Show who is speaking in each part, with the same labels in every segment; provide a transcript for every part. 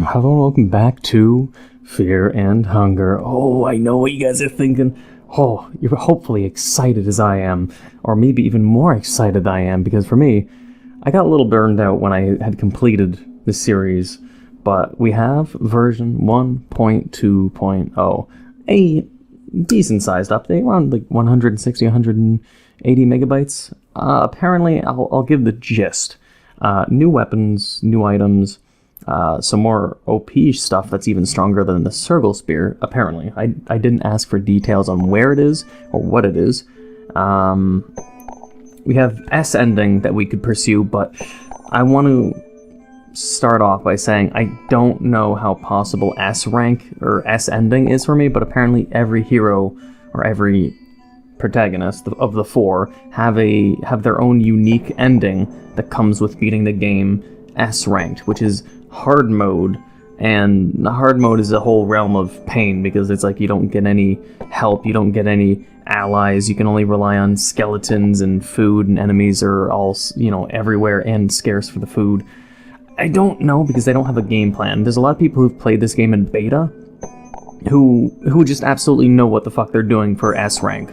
Speaker 1: Hello and welcome back to Fear and Hunger. Oh, I know what you guys are thinking. Oh, you're hopefully excited as I am, or maybe even more excited than I am, because for me, I got a little burned out when I had completed the series, but we have version 1.2.0, a decent-sized update, around like 160, 180 megabytes. Apparently, I'll give the gist. New weapons, new items, some more OP stuff that's even stronger than the Circle Spear, apparently. I didn't ask for details on where it is or what it is. We have S ending that we could pursue, but I want to start off by saying I don't know how possible S rank or S ending is for me, but apparently every hero or every protagonist of the four have their own unique ending that comes with beating the game S ranked, which is hard mode, and the hard mode is a whole realm of pain because it's like you don't get any help, you don't get any allies, you can only rely on skeletons, and food and enemies are all, everywhere and scarce for the food. I don't know because they don't have a game plan. There's a lot of people who've played this game in beta who just absolutely know what the fuck they're doing for S rank.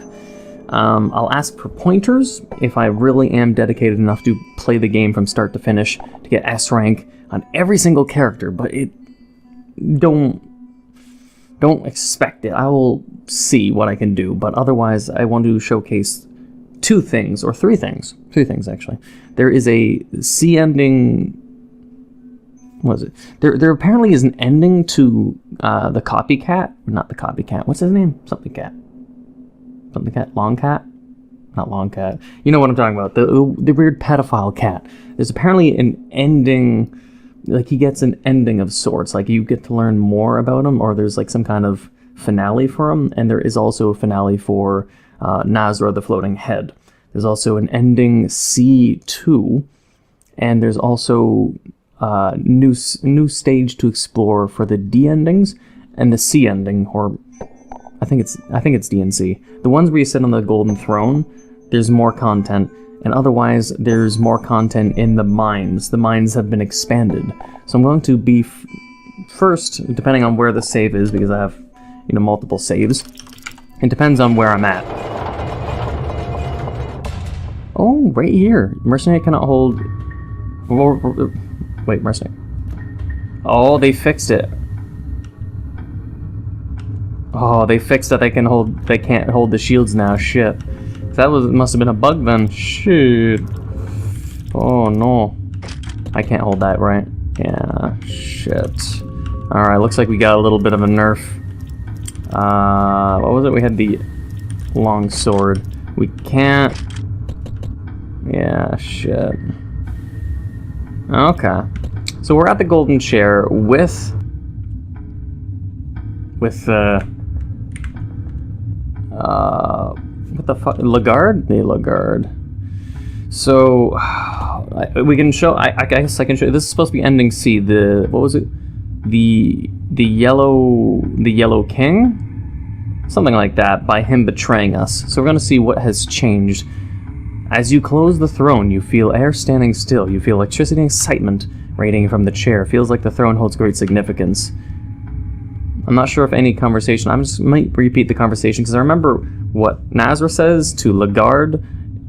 Speaker 1: I'll ask for pointers if I really am dedicated enough to play the game from start to finish to get S rank on every single character, but don't expect it. I will see what I can do, but otherwise I want to showcase three things actually. There is a C ending. What is it? There apparently is an ending to the copycat, not the copycat. What's his name? Something cat. Longcat? Not Longcat. You know what I'm talking about. The weird pedophile cat. There's apparently an ending, like he gets an ending of sorts. Like you get to learn more about him, or there's like some kind of finale for him. And there is also a finale for Nazra the Floating Head. There's also an ending C2, and there's also new stage to explore for the D endings and the C ending, or I think it's D and C. The ones where you sit on the golden throne, there's more content, and otherwise there's more content in the mines. The mines have been expanded. So I'm going to be first, depending on where the save is, because I have multiple saves. It depends on where I'm at. Oh, right here. Mercenary cannot hold. Wait, mercenary. Oh, they fixed it. Oh, they fixed that they can't hold the shields now. Shit. That must have been a bug then. Shit. Oh no. I can't hold that, right? Yeah, shit. Alright, looks like we got a little bit of a nerf. What was it? We had the long sword. We can't. Yeah, shit. Okay. So we're at the golden chair with what the fuck? Lagarde? The Lagarde. So, we can show, I guess I can show, this is supposed to be ending C, what was it? The Yellow King? Something like that, by him betraying us. So we're gonna see what has changed. As you close the throne, you feel air standing still. You feel electricity and excitement radiating from the chair. Feels like the throne holds great significance. I'm not sure if any conversation, I just might repeat the conversation because I remember what Nazra says to Lagarde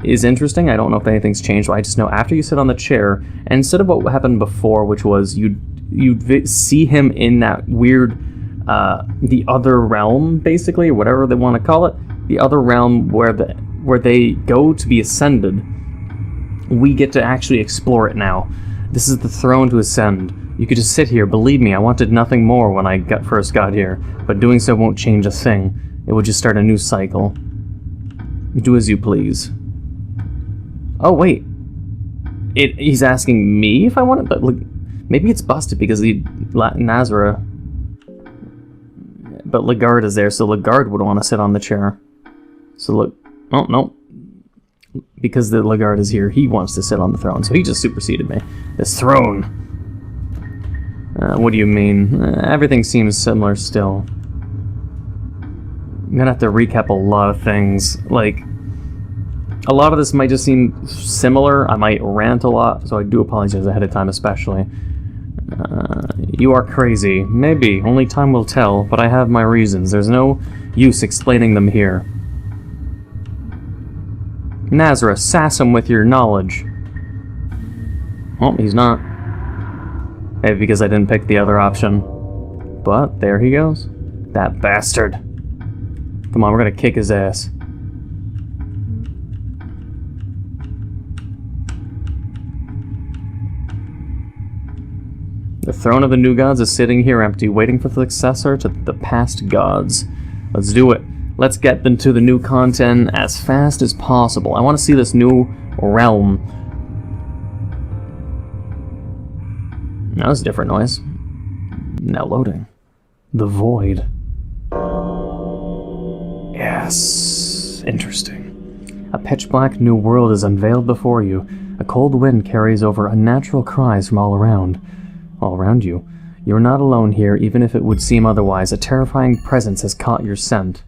Speaker 1: is interesting. I don't know if anything's changed. I just know after you sit on the chair, and instead of what happened before, which was you'd see him in that weird, the other realm, basically, or whatever they want to call it, the other realm where they go to be ascended, we get to actually explore it now. This is the throne to ascend. You could just sit here, believe me, I wanted nothing more when I first got here, but doing so won't change a thing. It will just start a new cycle. Do as you please. Oh, wait. He's asking me if I want it, but look, maybe it's busted because Nazra. But Lagarde is there, so Lagarde would want to sit on the chair. So look, oh, no. Because the Lagarde is here, he wants to sit on the throne, so he just superseded me. This throne. What do you mean? Everything seems similar still. I'm gonna have to recap a lot of things. Like, a lot of this might just seem similar. I might rant a lot, so I do apologize ahead of time, especially. You are crazy. Maybe. Only time will tell, but I have my reasons. There's no use explaining them here. Nazareth, sass him with your knowledge. Oh, he's not. Maybe because I didn't pick the other option. But there he goes. That bastard. Come on, we're gonna kick his ass. The throne of the new gods is sitting here empty, waiting for the successor to the past gods. Let's do it. Let's get into the new content as fast as possible. I want to see this new realm. That was a different noise. Now loading. The void. Yes. Interesting. A pitch-black new world is unveiled before you. A cold wind carries over unnatural cries from all around you. You're not alone here, even if it would seem otherwise. A terrifying presence has caught your scent.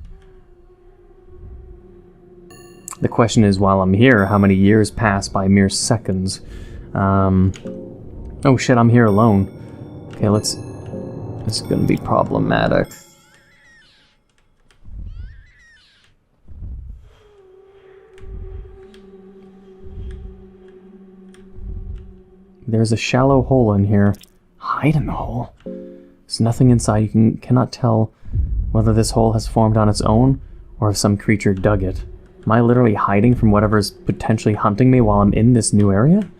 Speaker 1: The question is, while I'm here, how many years pass by mere seconds? Oh shit, I'm here alone. Okay, this is gonna be problematic. There's a shallow hole in here. Hide in the hole. There's nothing inside. You cannot tell whether this hole has formed on its own or if some creature dug it. Am I literally hiding from whatever's potentially hunting me while I'm in this new area? I'm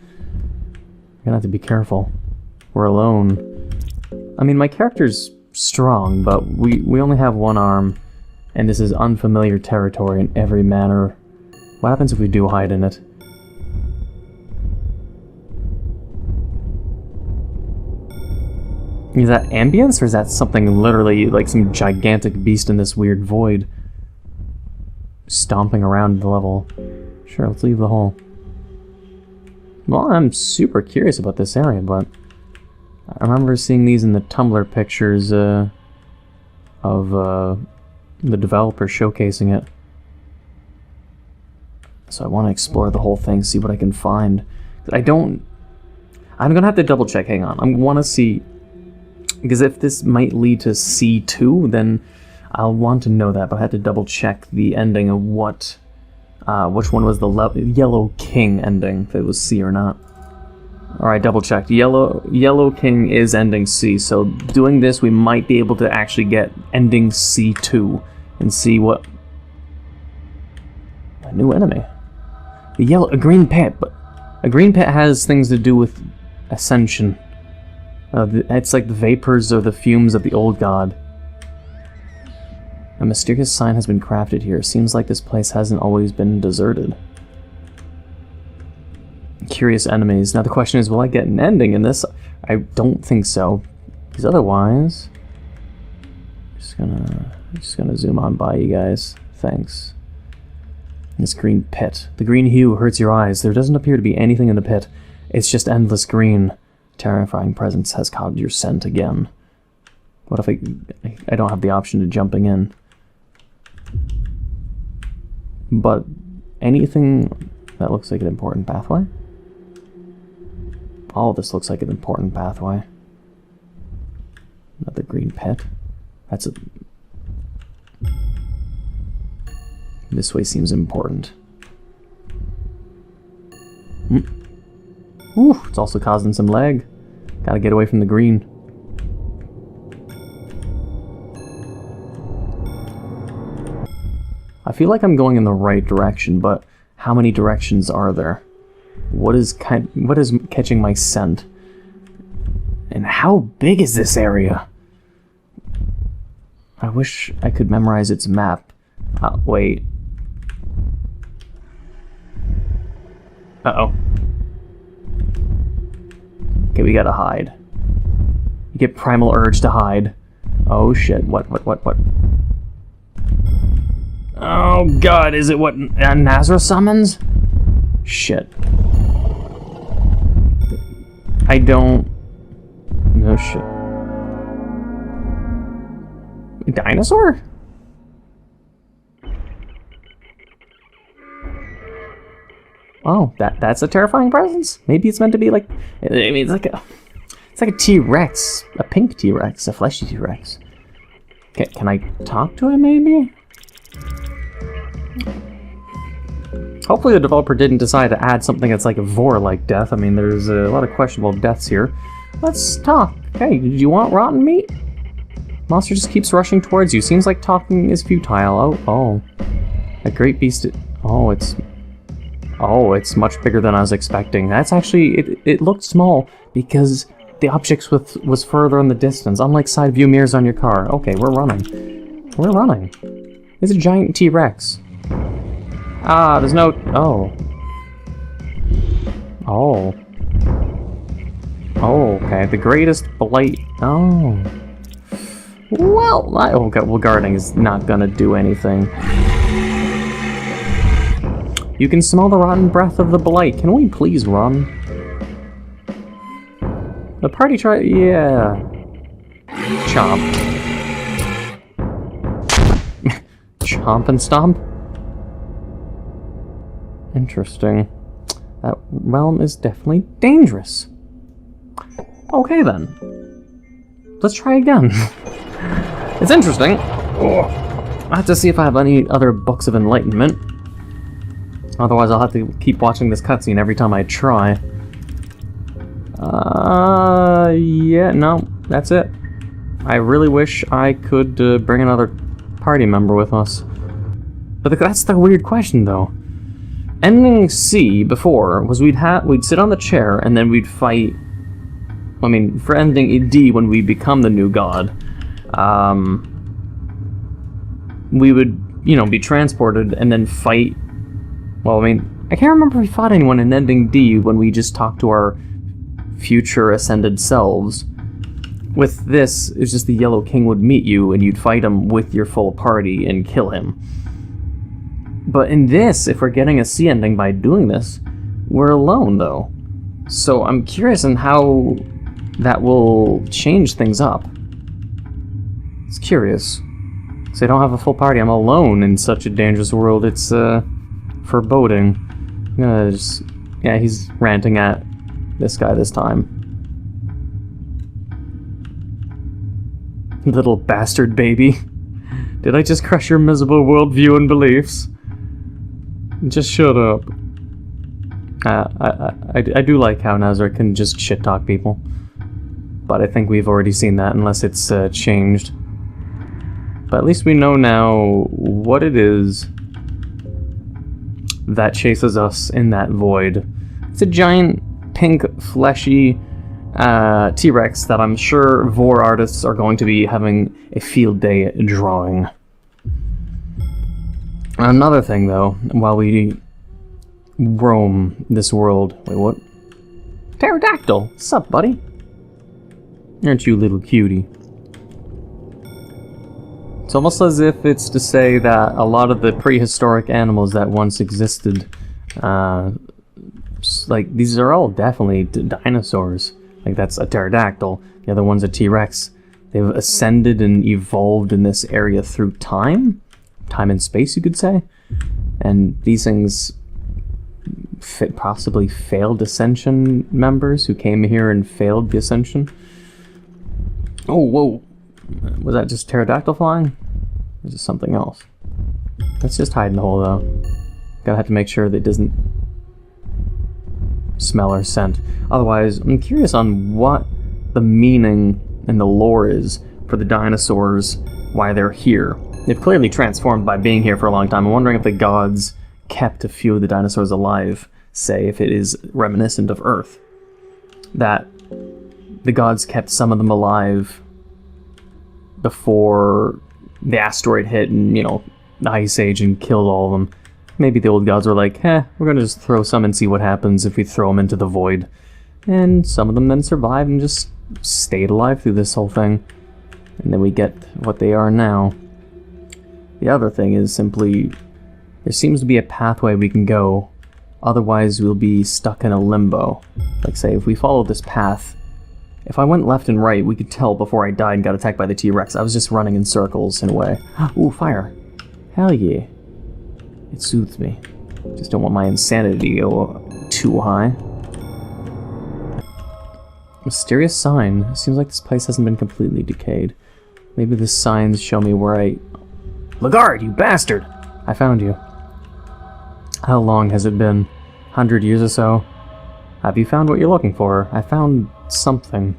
Speaker 1: gonna have to be careful. We're alone. I mean, my character's strong, but we only have one arm, and this is unfamiliar territory in every manner. What happens if we do hide in it? Is that ambience, or is that something literally like some gigantic beast in this weird void stomping around the level? Sure, let's leave the hole. Well, I'm super curious about this area, but I remember seeing these in the Tumblr pictures of the developer showcasing it. So I want to explore the whole thing, see what I can find. I'm gonna have to double check, hang on. I want to see, because if this might lead to C2, then I'll want to know that, but I had to double check the ending of what, which one was the Yellow King ending, if it was C or not. Alright, double checked. Yellow King is ending C, so doing this we might be able to actually get ending C2 and see what... A new enemy. A green pit, but a green pit has things to do with ascension. It's like the vapors or the fumes of the old god. A mysterious sign has been crafted here. Seems like this place hasn't always been deserted. Curious enemies. Now the question is, will I get an ending in this? I don't think so. Because otherwise... Just gonna zoom on by you guys. Thanks. This green pit. The green hue hurts your eyes. There doesn't appear to be anything in the pit. It's just endless green. Terrifying presence has caught your scent again. What if I don't have the option to jumping in? But anything that looks like an important pathway? All of this looks like an important pathway. Another green pit. That's a... This way seems important. Ooh, it's also causing some lag. Gotta get away from the green. I feel like I'm going in the right direction, but how many directions are there? What is catching my scent? And how big is this area? I wish I could memorize its map. Wait. Uh-oh. Okay, we gotta hide. You get primal urge to hide. Oh shit, what? Oh god, is it what Nazareth summons? Shit. I don't... No shit. Dinosaur? Oh, that's a terrifying presence? Maybe it's meant to be like... I mean, it's like a... It's like a T-Rex. A pink T-Rex. A fleshy T-Rex. Okay, can I talk to it, maybe? Hopefully the developer didn't decide to add something that's like a vor-like death. I mean, there's a lot of questionable deaths here. Let's talk. Hey, did you want rotten meat? Monster just keeps rushing towards you. Seems like talking is futile. Oh. A great beast. Oh, it's much bigger than I was expecting. That's actually, it looked small because the object was further in the distance, unlike side view mirrors on your car. Okay, we're running. We're running. It's a giant T-Rex. Ah, there's no... Oh. Oh. Oh, okay. The greatest blight... Oh. Well, okay, well, guarding is not gonna do anything. You can smell the rotten breath of the blight. Can we please run? The party yeah. Chomp. Chomp and stomp? Interesting. That realm is definitely dangerous. Okay then. Let's try again. It's interesting. I have to see if I have any other books of enlightenment. Otherwise I'll have to keep watching this cutscene every time I try. Yeah, no, that's it. I really wish I could bring another party member with us. But that's the weird question though. Ending C before was we'd sit on the chair and then we'd fight. I mean, for ending D when we become the new god, we would, you know, be transported and then fight. Well, I mean, I can't remember if we fought anyone in ending D when we just talked to our future ascended selves. With this, it's just the Yellow King would meet you and you'd fight him with your full party and kill him. But in this, if we're getting a C ending by doing this, we're alone though. So I'm curious on how that will change things up. It's curious. So I don't have a full party, I'm alone in such a dangerous world, it's foreboding. I'm gonna just... yeah, he's ranting at this guy this time. Little bastard baby. Did I just crush your miserable worldview and beliefs? Just shut up. I do like how Nazar can just shit-talk people. But I think we've already seen that, unless it's changed. But at least we know now what it is that chases us in that void. It's a giant, pink, fleshy T-Rex that I'm sure vor artists are going to be having a field day drawing. Another thing, though, while we roam this world... Wait, what? Pterodactyl! Sup, buddy? Aren't you a little cutie? It's almost as if it's to say that a lot of the prehistoric animals that once existed, like, these are all definitely dinosaurs. Like, that's a pterodactyl, the other one's a T-Rex. They've ascended and evolved in this area through time? Time and space, you could say. And these things possibly failed Ascension members who came here and failed the Ascension. Oh, whoa. Was that just pterodactyl flying? Or is it something else? Let's just hide in the hole, though. Gotta have to make sure that it doesn't smell or scent. Otherwise, I'm curious on what the meaning and the lore is for the dinosaurs, why they're here. They've clearly transformed by being here for a long time. I'm wondering if the gods kept a few of the dinosaurs alive, say, if it is reminiscent of Earth. That the gods kept some of them alive before the asteroid hit and, you know, the Ice Age and killed all of them. Maybe the old gods were like, we're gonna just throw some and see what happens if we throw them into the void. And some of them then survived and just stayed alive through this whole thing. And then we get what they are now. The other thing is simply, there seems to be a pathway we can go, otherwise we'll be stuck in a limbo. Like, say, if we follow this path, if I went left and right, we could tell before I died and got attacked by the T-Rex. I was just running in circles in a way. Ooh, fire. Hell yeah. It soothes me. Just don't want my insanity to go too high. Mysterious sign. Seems like this place hasn't been completely decayed. Maybe the signs show me where I... Lagarde, you bastard! I found you. How long has it been? 100 years or so? Have you found what you're looking for? I found something.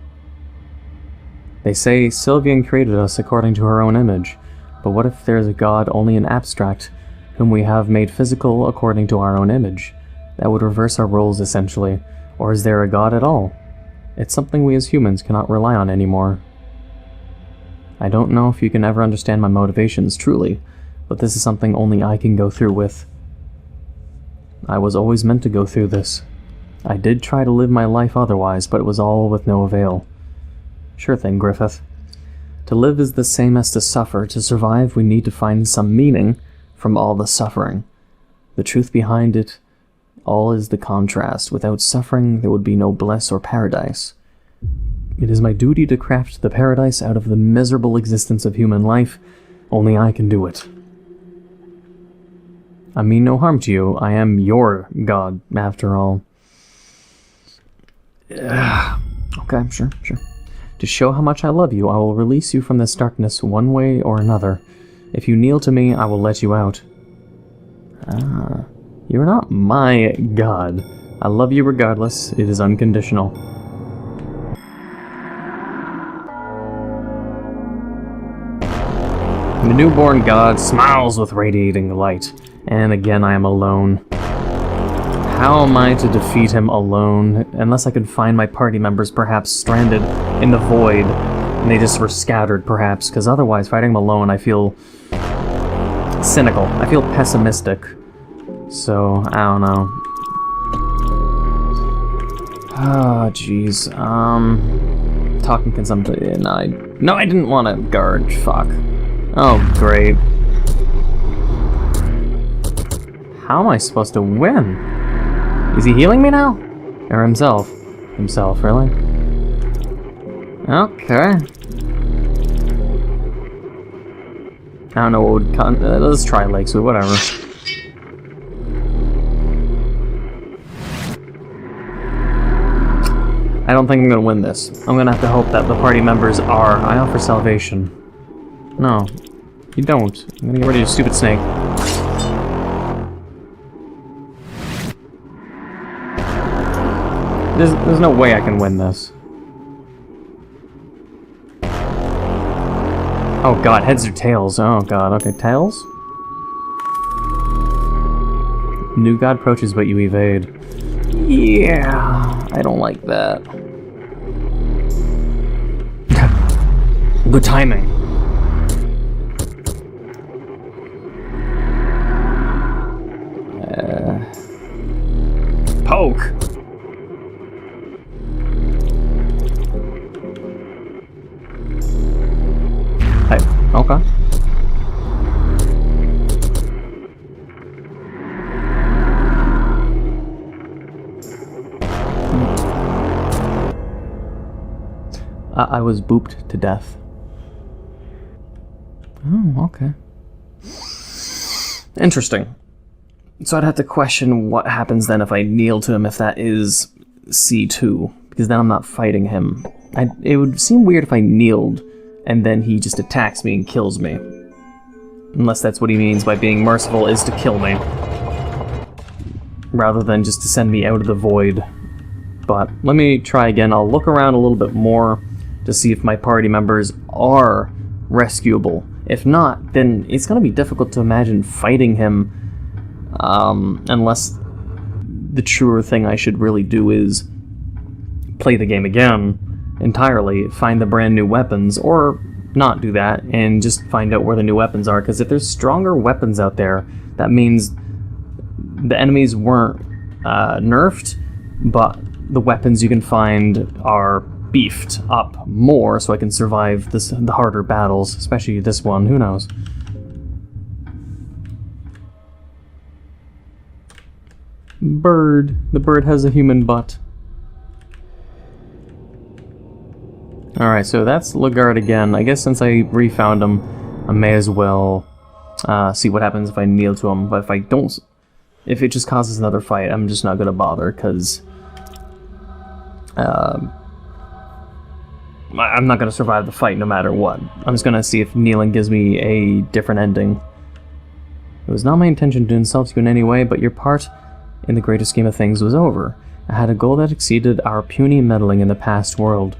Speaker 1: They say Sylvian created us according to her own image. But what if there's a god only in abstract, whom we have made physical according to our own image? That would reverse our roles, essentially. Or is there a god at all? It's something we as humans cannot rely on anymore. I don't know if you can ever understand my motivations, truly, but this is something only I can go through with. I was always meant to go through this. I did try to live my life otherwise, but it was all with no avail. Sure thing, Griffith. To live is the same as to suffer. To survive, we need to find some meaning from all the suffering. The truth behind it all is the contrast. Without suffering, there would be no bliss or paradise. It is my duty to craft the paradise out of the miserable existence of human life. Only I can do it. I mean no harm to you. I am your god, after all. Okay, sure. To show how much I love you, I will release you from this darkness one way or another. If you kneel to me, I will let you out. You're not my god. I love you regardless. It is unconditional. The newborn god smiles with radiating light, and again I am alone. How am I to defeat him alone, unless I could find my party members perhaps stranded in the void, and they just were scattered perhaps, because otherwise fighting him alone I feel cynical, I feel pessimistic, so I don't know. Oh jeez, talking consumption, no I didn't want to guard, fuck. Oh, great. How am I supposed to win? Is he healing me now? Or himself? Himself, really? Okay. I don't know what would let's try Lake Sweep, whatever. I don't think I'm gonna win this. I'm gonna have to hope that the party members are. I offer salvation. No, you don't. I'm gonna get rid of your stupid snake. There's no way I can win this. Oh god, heads or tails? Oh god, okay, tails? New god approaches but you evade. Yeah, I don't like that. Good timing. Poke! Hey, okay. I was booped to death. Oh, okay. Interesting. So I'd have to question what happens then if I kneel to him if that is C2, because then I'm not fighting him. It would seem weird if I kneeled and then he just attacks me and kills me. Unless that's what he means by being merciful, is to kill me. Rather than just to send me out of the void. But let me try again. I'll look around a little bit more to see if my party members are rescuable. If not, then it's going to be difficult to imagine fighting him unless the truer thing I should really do is play the game again entirely, find the brand new weapons, or not do that and just find out where the new weapons are, because if there's stronger weapons out there, that means the enemies weren't nerfed, but the weapons you can find are beefed up more so I can survive the harder battles, especially this one, who knows. Bird. The bird has a human butt. Alright, so that's Lagarde again. I guess since I refound him, I may as well see what happens if I kneel to him. But if I don't... If it just causes another fight, I'm just not going to bother, because... I'm not going to survive the fight no matter what. I'm just going to see if kneeling gives me a different ending. It was not my intention to insult you in any way, but your part in the greater scheme of things was over. I had a goal that exceeded our puny meddling in the past world.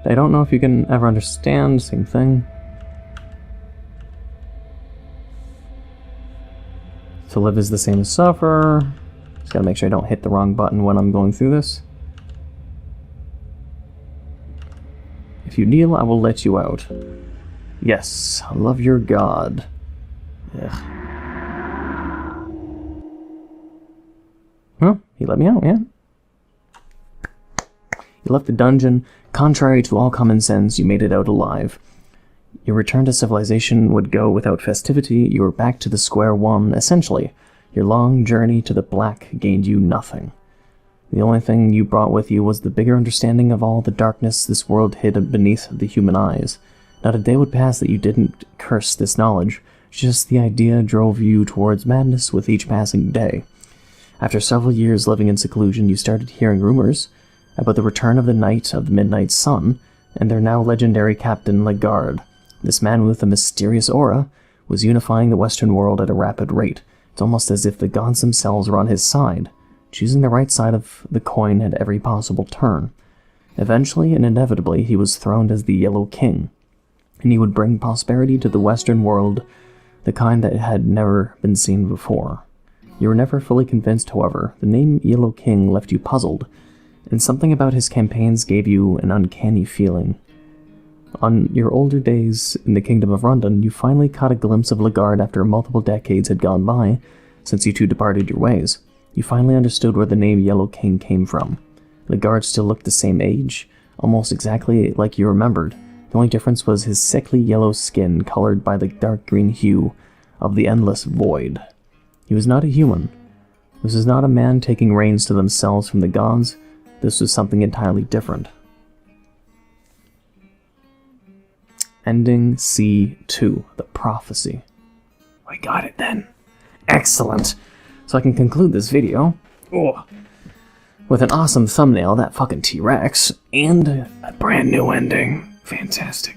Speaker 1: I don't know if you can ever understand. Same thing. To live is the same as suffer. Just gotta make sure I don't hit the wrong button when I'm going through this. If you kneel, I will let you out. Yes, I love your god. Ugh. Well, he let me out, yeah. You left the dungeon. Contrary to all common sense, you made it out alive. Your return to civilization would go without festivity. You were back to the square one, essentially. Your long journey to the black gained you nothing. The only thing you brought with you was the bigger understanding of all the darkness this world hid beneath the human eyes. Not a day would pass that you didn't curse this knowledge. Just the idea drove you towards madness with each passing day. After several years living in seclusion, you started hearing rumors about the return of the Knight of the Midnight Sun, and their now legendary captain Lagarde. This man with a mysterious aura was unifying the Western world at a rapid rate. It's almost as if the gods themselves were on his side, choosing the right side of the coin at every possible turn. Eventually and inevitably, he was throned as the Yellow King, and he would bring prosperity to the Western world, the kind that had never been seen before. You were never fully convinced, however. The name Yellow King left you puzzled, and something about his campaigns gave you an uncanny feeling. On your older days in the Kingdom of Rundun, you finally caught a glimpse of Lagarde after multiple decades had gone by since you two departed your ways. You finally understood where the name Yellow King came from. Lagarde still looked the same age, almost exactly like you remembered. The only difference was his sickly yellow skin colored by the dark green hue of the endless void. He was not a human. This was not a man taking reins to themselves from the gods. This was something entirely different. Ending C2, the prophecy. I got it then. Excellent. So I can conclude this video with an awesome thumbnail, that fucking T-Rex, and a brand new ending. Fantastic.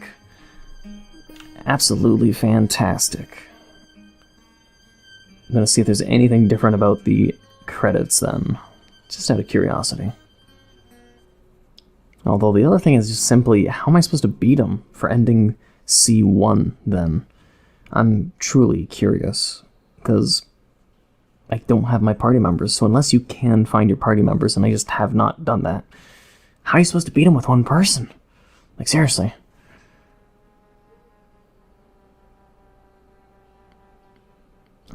Speaker 1: Absolutely fantastic. I'm gonna see if there's anything different about the credits then, just out of curiosity. Although the other thing is just simply, how am I supposed to beat him for ending C1 then? I'm truly curious, because I don't have my party members, so unless you can find your party members, and I just have not done that, how are you supposed to beat him with one person? Like, seriously.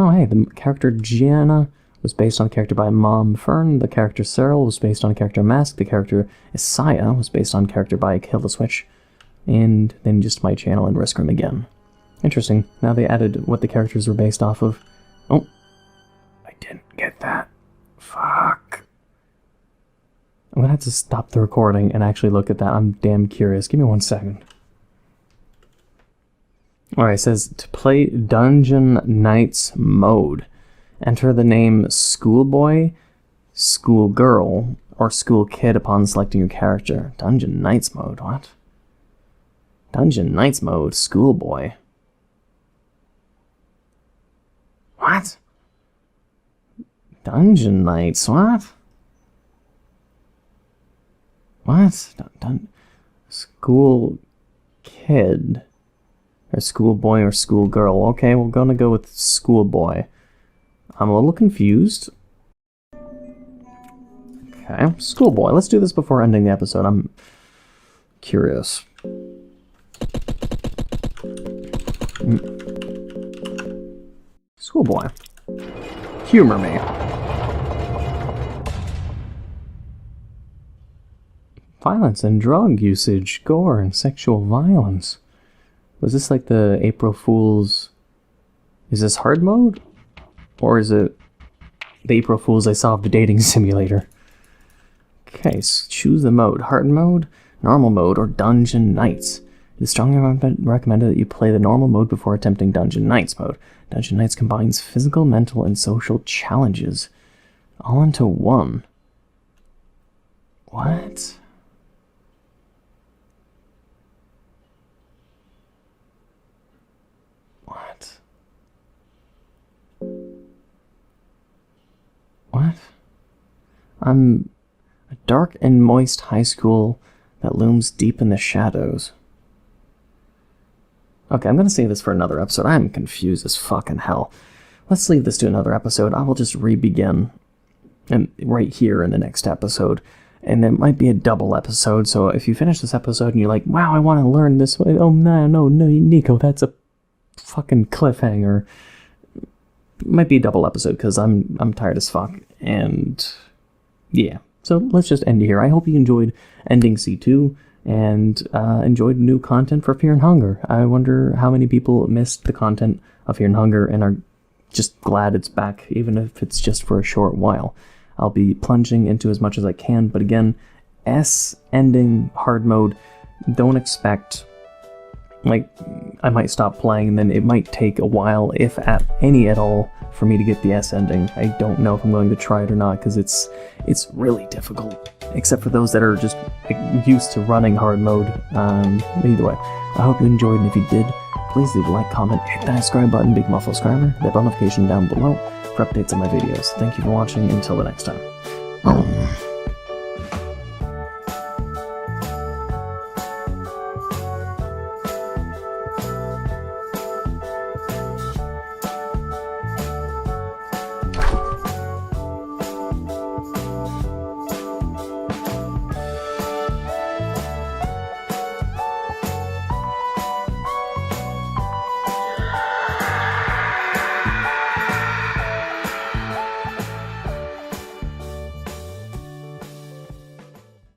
Speaker 1: Oh, hey, the character Gianna was based on a character by Mom Fern. The character Cyril was based on a character Mask. The character Isaiah was based on a character by Kill the Switch. And then just my channel and Risk Room again. Interesting. Now they added what the characters were based off of. Oh. I didn't get that. Fuck. I'm gonna have to stop the recording and actually look at that. I'm damn curious. Give me 1 second. Alright, it says to play Dungeon Knights mode. Enter the name Schoolboy, Schoolgirl, or School Kid upon selecting your character. Dungeon Knights mode, what? Dungeon Knights mode, Schoolboy. What? Dungeon Knights, what? What? School Kid. Or Schoolboy or Schoolgirl. Okay, we're gonna go with Schoolboy. I'm a little confused. Okay, Schoolboy. Let's do this before ending the episode. I'm curious. Schoolboy. Humor me. Violence and drug usage, gore and sexual violence. Was this like the April Fool's... Is this hard mode? Or is it the April Fool's I solved the dating simulator? Okay, so choose the mode. Hard mode, normal mode, or Dungeon Knights. It is strongly recommended that you play the normal mode before attempting Dungeon Knights mode. Dungeon Knights combines physical, mental, and social challenges all into one. What? I'm a dark and moist high school that looms deep in the shadows. Okay, I'm gonna save this for another episode. I'm confused as fucking hell. Let's leave this to another episode. I will just re-begin and right here in the next episode. And it might be a double episode, so if you finish this episode and you're like, wow, I want to learn this way. Oh, man, no, Neco, that's a fucking cliffhanger. It might be a double episode, because I'm tired as fuck. And, yeah. So, let's just end here. I hope you enjoyed ending C2, and enjoyed new content for Fear and Hunger. I wonder how many people missed the content of Fear and Hunger and are just glad it's back, even if it's just for a short while. I'll be plunging into as much as I can, but again, S-ending hard mode, don't expect, like, I might stop playing and then it might take a while, if at any at all, for me to get the S-ending. I don't know if I'm going to try it or not, because it's really difficult, except for those that are just used to running hard mode. Either way, I hope you enjoyed, and if you did, please leave a like, comment, hit that subscribe button, become a subscriber, that bell notification down below for updates on my videos. Thank you for watching, until the next time.